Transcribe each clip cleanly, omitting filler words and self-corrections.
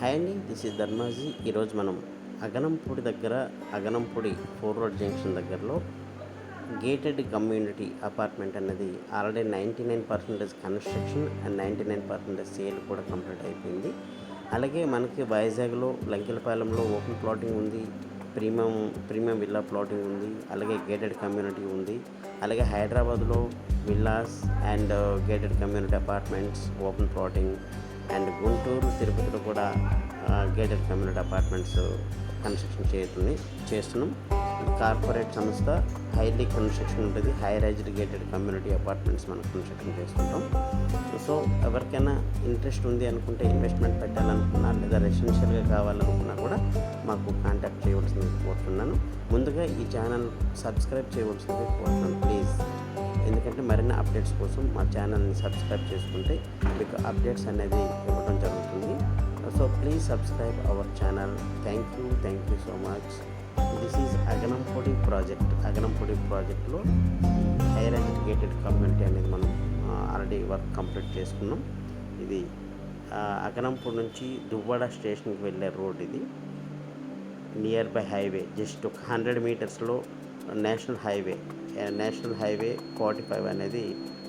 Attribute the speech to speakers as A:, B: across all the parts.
A: Hi అండి, this is Dharmaji. ఈరోజు మనం అగనంపూడి దగ్గర, అగనంపూడి 4 రోడ్ జంక్షన్ దగ్గరలో గేటెడ్ కమ్యూనిటీ అపార్ట్మెంట్ అనేది ఆల్రెడీ 99% కన్స్ట్రక్షన్ అండ్ 99% సేల్ కూడా కంప్లీట్ అయిపోయింది. అలాగే మనకి వైజాగ్లో లంకెలపాలెంలో ఓపెన్ ప్లాటింగ్ ఉంది, ప్రీమియం విల్లా ప్లాటింగ్ ఉంది, అలాగే గేటెడ్ కమ్యూనిటీ ఉంది. అలాగే హైదరాబాద్లో villas and gated community apartments open plotting, and Guntur, తిరుపతిలో కూడా గేటెడ్ కమ్యూనిటీ అపార్ట్మెంట్స్ కన్స్ట్రక్షన్ చేస్తున్నాం. కార్పొరేట్ సంస్థ, హైలీ కన్స్ట్రక్షన్ ఉంటుంది. High raised gated community apartments మనం కన్స్ట్రక్షన్ చేస్తుంటాం. సో ఎవరికైనా ఇంట్రెస్ట్ ఉంది అనుకుంటే, ఇన్వెస్ట్మెంట్ పెట్టాలనుకున్నా లేదా రెసిడెన్షియల్గా కావాలనుకున్నా కూడా మాకు కాంటాక్ట్ చేయవలసింది కోరుతున్నాను. ముందుగా ఈ ఛానల్ సబ్స్క్రైబ్ చేయవలసింది కోరుతున్నాను ప్లీజ్. ఎందుకంటే మరిన్ని అప్డేట్స్ కోసం మా ఛానల్ని సబ్స్క్రైబ్ చేసుకుంటే మీకు అప్డేట్స్ అనేది ఇవ్వడం జరుగుతుంది. So please subscribe our channel. Thank you so much. This is Aganampudi ప్రాజెక్ట్లో హై రైజ్ గేటెడ్ కమ్యూనిటీ అనేది మనం ఆల్రెడీ వర్క్ కంప్లీట్ చేసుకున్నాం. ఇది అగనంపూడి నుంచి దువ్వాడ స్టేషన్కి వెళ్ళే రోడ్. ఇది నియర్ బై హైవే, జస్ట్ ఒక 100 మీటర్స్లో నేషనల్ హైవే 45 అనేది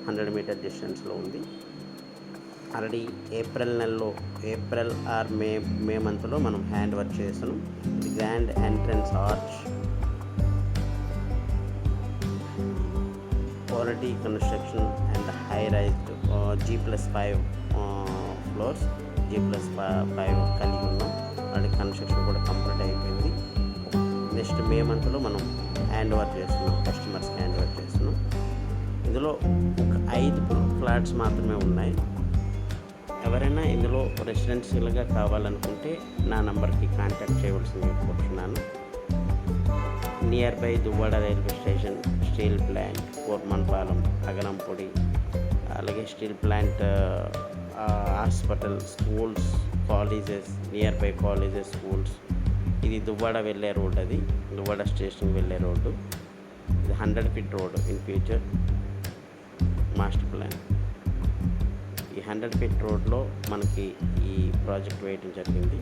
A: 100 మీటర్ డిస్టెన్స్లో ఉంది. ఆల్రెడీ ఏప్రిల్ ఆర్ మే మంత్లో మనం హ్యాండ్ వర్క్ చేస్తున్నాం. ఇది grand entrance arch, quality construction and high raised G+5 floors, G+5 కలిగి ఉన్నాం. ఆల్రెడీ కన్స్ట్రక్షన్ కూడా కంప్లీట్ అయిపోయింది. నెక్స్ట్ మే మంత్లో మనం హ్యాండ్ ఓవర్ చేస్తున్నాం, కస్టమర్స్కి హ్యాండ్ ఓవర్ చేస్తున్నాం. ఇందులో ఒక 5 ఫ్లాట్స్ మాత్రమే ఉన్నాయి. ఎవరైనా ఇందులో రెసిడెన్షియల్గా కావాలనుకుంటే నా నంబర్కి కాంటాక్ట్ చేయవలసింది కోరుతున్నాను. Near by Duvvada railway station, steel plant, Kormanpalem, Aganampudi, అలాగే steel plant, hospital, schools, colleges, near by colleges, schools. ఇది దువ్వాడ వెళ్ళే రోడ్, అది దువ్వాడ స్టేషన్కి వెళ్ళే రోడ్డు. ఇది 100 feet road in future master plan. ఈ 100 ఫీట్ రోడ్లో మనకి ఈ ప్రాజెక్ట్ వేయడం జరిగింది.